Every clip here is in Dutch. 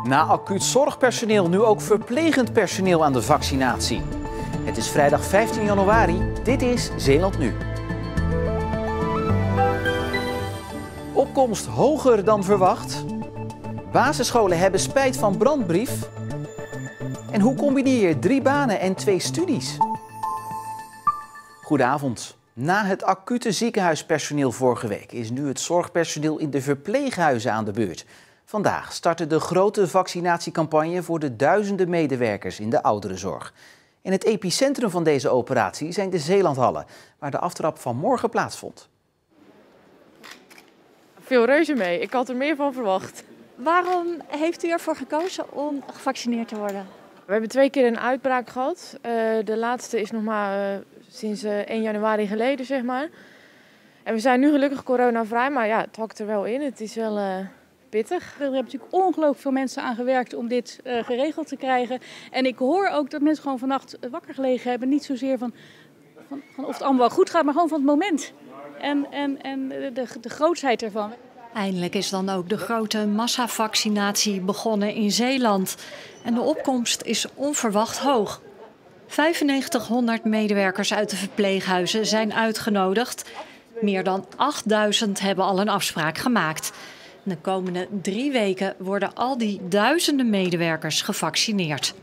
Na acuut zorgpersoneel nu ook verplegend personeel aan de vaccinatie. Het is vrijdag 15 januari. Dit is Zeeland Nu. Opkomst hoger dan verwacht. Basisscholen hebben spijt van brandbrief. En hoe combineer je 3 banen en 2 studies? Goedenavond. Na het acute ziekenhuispersoneel vorige week is nu het zorgpersoneel in de verpleeghuizen aan de beurt. Vandaag startte de grote vaccinatiecampagne voor de duizenden medewerkers in de ouderenzorg. En het epicentrum van deze operatie zijn de Zeelandhallen, waar de aftrap vanmorgen plaatsvond. Veel reuze mee. Ik had er meer van verwacht. Waarom heeft u ervoor gekozen om gevaccineerd te worden? We hebben 2 keer een uitbraak gehad. De laatste is nog maar sinds 1 januari geleden, zeg maar. En we zijn nu gelukkig coronavrij, maar ja, het hakt er wel in. Het is wel pittig. Er hebben natuurlijk ongelooflijk veel mensen aan gewerkt om dit geregeld te krijgen. En ik hoor ook dat mensen gewoon vannacht wakker gelegen hebben. Niet zozeer van of het allemaal wel goed gaat, maar gewoon van het moment. En de grootsheid ervan. Eindelijk is dan ook de grote massavaccinatie begonnen in Zeeland. En de opkomst is onverwacht hoog. 9500 medewerkers uit de verpleeghuizen zijn uitgenodigd. Meer dan 8000 hebben al een afspraak gemaakt. De komende 3 weken worden al die duizenden medewerkers gevaccineerd.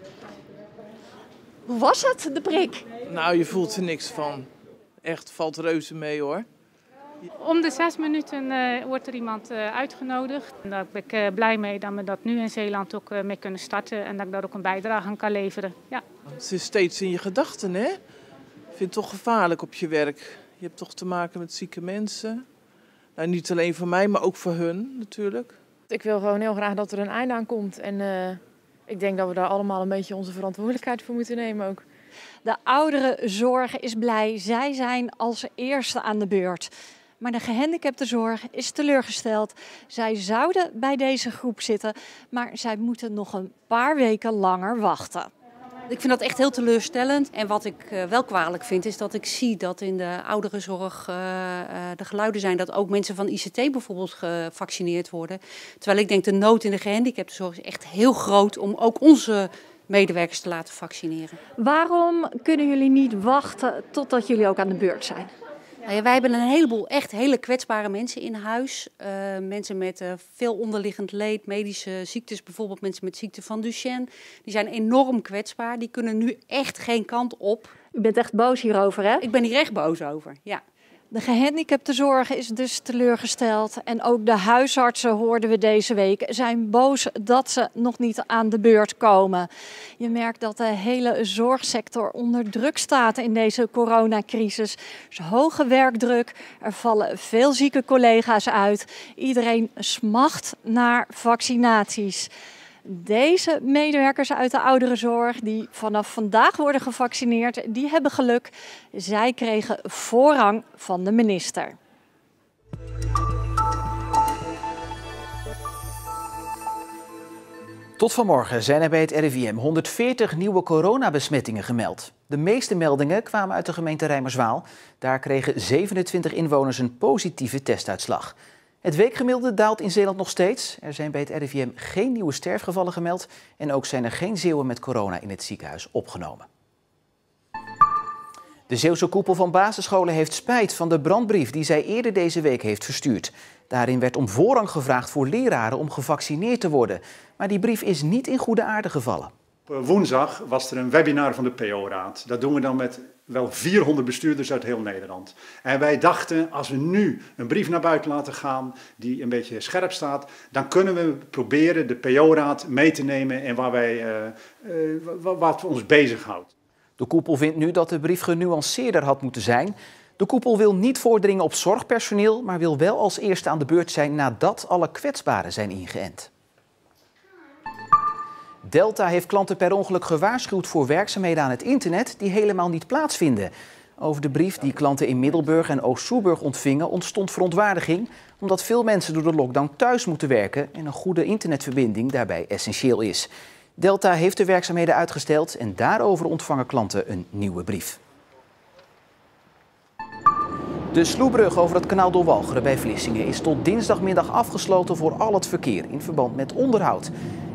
Hoe was het, de prik? Nou, je voelt er niks van. Echt, valt reuze mee hoor. Om de 6 minuten wordt er iemand uitgenodigd. En daar ben ik blij mee dat we dat nu in Zeeland ook mee kunnen starten. En dat ik daar ook een bijdrage aan kan leveren. Ja. Het is steeds in je gedachten, hè? Ik vind het toch gevaarlijk op je werk. Je hebt toch te maken met zieke mensen. Nou, niet alleen voor mij, maar ook voor hun natuurlijk. Ik wil gewoon heel graag dat er een einde aan komt. En ik denk dat we daar allemaal een beetje onze verantwoordelijkheid voor moeten nemen ook. De ouderenzorg is blij. Zij zijn als eerste aan de beurt. Maar de gehandicaptenzorg is teleurgesteld. Zij zouden bij deze groep zitten, maar zij moeten nog een paar weken langer wachten. Ik vind dat echt heel teleurstellend. En wat ik wel kwalijk vind, is dat ik zie dat in de ouderenzorg de geluiden zijn dat ook mensen van ICT bijvoorbeeld gevaccineerd worden. Terwijl ik denk de nood in de gehandicaptenzorg is echt heel groot om ook onze medewerkers te laten vaccineren. Waarom kunnen jullie niet wachten totdat jullie ook aan de beurt zijn? Nou ja, wij hebben een heleboel echt hele kwetsbare mensen in huis. Mensen met veel onderliggend leed, medische ziektes, bijvoorbeeld mensen met ziekte van Duchenne. Die zijn enorm kwetsbaar, die kunnen nu echt geen kant op. U bent echt boos hierover, hè? Ik ben hier echt boos over, ja. De gehandicaptenzorg is dus teleurgesteld. En ook de huisartsen, hoorden we deze week, zijn boos dat ze nog niet aan de beurt komen. Je merkt dat de hele zorgsector onder druk staat in deze coronacrisis. Er is hoge werkdruk, er vallen veel zieke collega's uit. Iedereen smacht naar vaccinaties. Deze medewerkers uit de ouderenzorg die vanaf vandaag worden gevaccineerd, die hebben geluk. Zij kregen voorrang van de minister. Tot vanmorgen zijn er bij het RIVM 140 nieuwe coronabesmettingen gemeld. De meeste meldingen kwamen uit de gemeente Rijmerswaal. Daar kregen 27 inwoners een positieve testuitslag. Het weekgemiddelde daalt in Zeeland nog steeds. Er zijn bij het RIVM geen nieuwe sterfgevallen gemeld en ook zijn er geen Zeeuwen met corona in het ziekenhuis opgenomen. De Zeeuwse koepel van basisscholen heeft spijt van de brandbrief die zij eerder deze week heeft verstuurd. Daarin werd om voorrang gevraagd voor leraren om gevaccineerd te worden. Maar die brief is niet in goede aarde gevallen. Woensdag was er een webinar van de PO-raad. Dat doen we dan met wel 400 bestuurders uit heel Nederland. En wij dachten, als we nu een brief naar buiten laten gaan die een beetje scherp staat, dan kunnen we proberen de PO-raad mee te nemen in wat ons bezighoudt. De koepel vindt nu dat de brief genuanceerder had moeten zijn. De koepel wil niet voordringen op zorgpersoneel, maar wil wel als eerste aan de beurt zijn nadat alle kwetsbaren zijn ingeënt. Delta heeft klanten per ongeluk gewaarschuwd voor werkzaamheden aan het internet die helemaal niet plaatsvinden. Over de brief die klanten in Middelburg en Oost-Soerburg ontvingen ontstond verontwaardiging, omdat veel mensen door de lockdown thuis moeten werken en een goede internetverbinding daarbij essentieel is. Delta heeft de werkzaamheden uitgesteld en daarover ontvangen klanten een nieuwe brief. De sloebrug over het kanaal door Walcheren bij Vlissingen is tot dinsdagmiddag afgesloten voor al het verkeer in verband met onderhoud.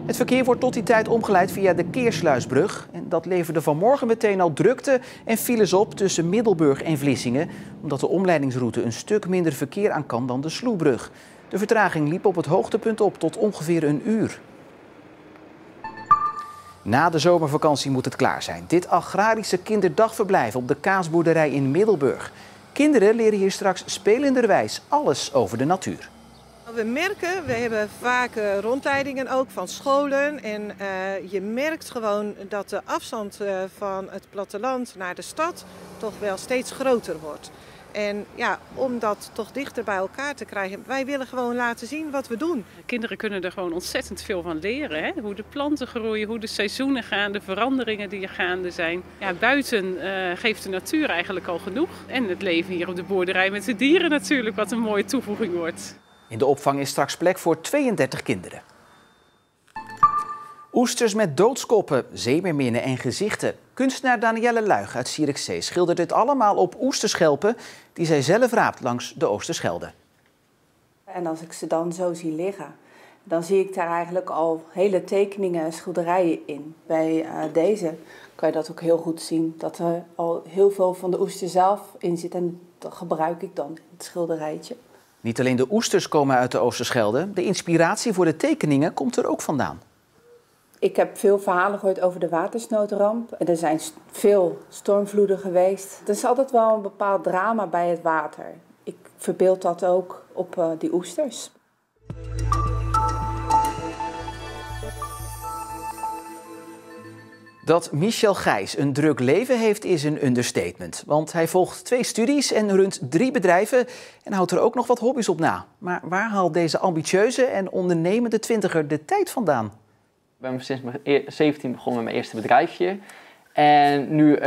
Het verkeer wordt tot die tijd omgeleid via de Keersluisbrug. En dat leverde vanmorgen meteen al drukte en files op tussen Middelburg en Vlissingen, omdat de omleidingsroute een stuk minder verkeer aan kan dan de sloebrug. De vertraging liep op het hoogtepunt op tot ongeveer een uur. Na de zomervakantie moet het klaar zijn. Dit agrarische kinderdagverblijf op de kaasboerderij in Middelburg. Kinderen leren hier straks spelenderwijs alles over de natuur. We merken, we hebben vaak rondleidingen ook van scholen en je merkt gewoon dat de afstand van het platteland naar de stad toch wel steeds groter wordt. En ja, om dat toch dichter bij elkaar te krijgen, wij willen gewoon laten zien wat we doen. Kinderen kunnen er gewoon ontzettend veel van leren. Hè? Hoe de planten groeien, hoe de seizoenen gaan, de veranderingen die er gaande zijn. Ja, buiten geeft de natuur eigenlijk al genoeg. En het leven hier op de boerderij met de dieren natuurlijk, wat een mooie toevoeging wordt. In de opvang is straks plek voor 32 kinderen. Oesters met doodskoppen, zeemeerminnen en gezichten. Kunstenaar Danielle Luig uit Zierikzee schildert dit allemaal op oesterschelpen die zij zelf raapt langs de Oosterschelde. En als ik ze dan zo zie liggen, dan zie ik daar eigenlijk al hele tekeningen en schilderijen in. Bij deze kan je dat ook heel goed zien, dat er al heel veel van de oester zelf in zit en dat gebruik ik dan in het schilderijtje. Niet alleen de oesters komen uit de Oosterschelde, de inspiratie voor de tekeningen komt er ook vandaan. Ik heb veel verhalen gehoord over de watersnoodramp. Er zijn veel stormvloeden geweest. Er is altijd wel een bepaald drama bij het water. Ik verbeeld dat ook op die oesters. Dat Michel Gijs een druk leven heeft is een understatement. Want hij volgt 2 studies en runt 3 bedrijven en houdt er ook nog wat hobby's op na. Maar waar haalt deze ambitieuze en ondernemende twintiger de tijd vandaan? Ik ben sinds mijn 17 begonnen met mijn eerste bedrijfje. En nu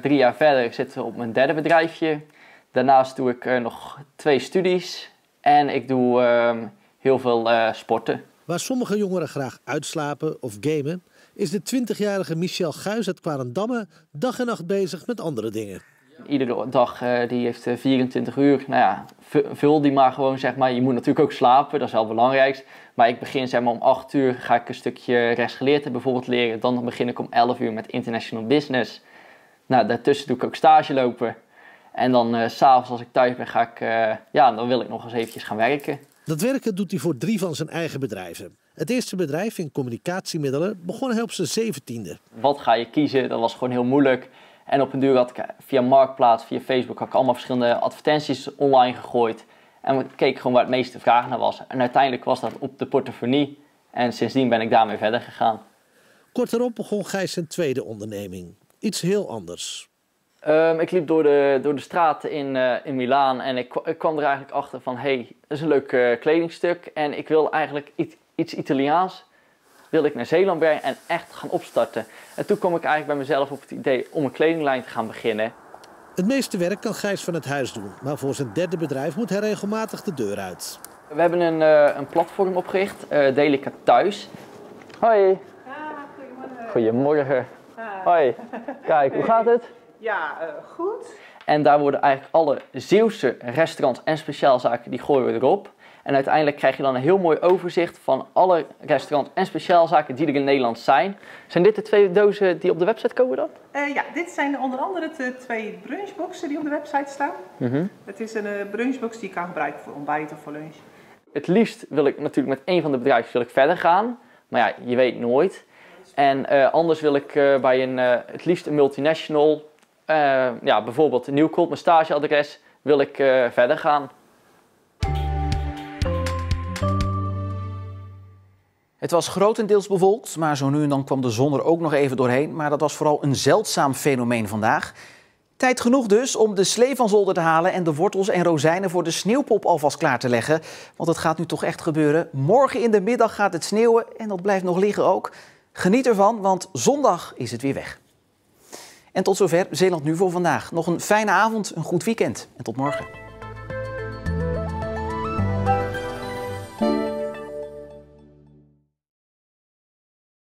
3 jaar verder zitten we op mijn 3e bedrijfje. Daarnaast doe ik nog 2 studies en ik doe heel veel sporten. Waar sommige jongeren graag uitslapen of gamen, is de 20-jarige Michel Gijs uit Kwarendamme dag en nacht bezig met andere dingen. Iedere dag die heeft 24 uur. Nou ja, vul die maar gewoon, zeg maar. Je moet natuurlijk ook slapen, dat is wel het belangrijkste. Maar ik begin zeg maar om 8 uur, ga ik een stukje rechtsgeleerde bijvoorbeeld leren. Dan begin ik om 11 uur met international business. Nou, daartussen doe ik ook stage lopen. En dan 's avonds als ik thuis ben, dan wil ik nog eens eventjes gaan werken. Dat werken doet hij voor 3 van zijn eigen bedrijven. Het eerste bedrijf in communicatiemiddelen begon hij op zijn 17e. Wat ga je kiezen? Dat was gewoon heel moeilijk. En op een duur had ik via Marktplaats, via Facebook, had ik allemaal verschillende advertenties online gegooid. En we keken gewoon waar het meeste vraag naar was. En uiteindelijk was dat op de portefeuille. En sindsdien ben ik daarmee verder gegaan. Kort daarop begon Gijs zijn tweede onderneming. Iets heel anders. Ik liep door de straten in Milaan en ik kwam er eigenlijk achter van, hey, dat is een leuk kledingstuk. En ik wil eigenlijk iets Italiaans, wil ik naar Zeeland brengen en echt gaan opstarten. En toen kwam ik eigenlijk bij mezelf op het idee om een kledinglijn te gaan beginnen. Het meeste werk kan Gijs van het huis doen, maar voor zijn 3e bedrijf moet hij regelmatig de deur uit. We hebben een platform opgericht, Delica Thuis. Hoi. Goedemorgen. Goedemorgen. Hoi. Kijk, hoe gaat het? Ja, goed. En daar worden eigenlijk alle Zeeuwse restaurants en speciaalzaken, die gooien we erop. En uiteindelijk krijg je dan een heel mooi overzicht van alle restaurants en speciaalzaken die er in Nederland zijn. Zijn dit de 2 dozen die op de website komen dan? Ja, dit zijn onder andere de 2 brunchboxen die op de website staan. Het is een brunchbox die je kan gebruiken voor ontbijt of voor lunch. Het liefst wil ik natuurlijk met een van de bedrijven verder gaan. Maar ja, je weet nooit. En anders wil ik bij het liefst een multinational, bijvoorbeeld Nieuwkoop, mijn stageadres, wil ik verder gaan. Het was grotendeels bewolkt, maar zo nu en dan kwam de zon er ook nog even doorheen. Maar dat was vooral een zeldzaam fenomeen vandaag. Tijd genoeg dus om de slee van zolder te halen en de wortels en rozijnen voor de sneeuwpop alvast klaar te leggen. Want het gaat nu toch echt gebeuren. Morgen in de middag gaat het sneeuwen en dat blijft nog liggen ook. Geniet ervan, want zondag is het weer weg. En tot zover Zeeland Nu voor vandaag. Nog een fijne avond, een goed weekend en tot morgen.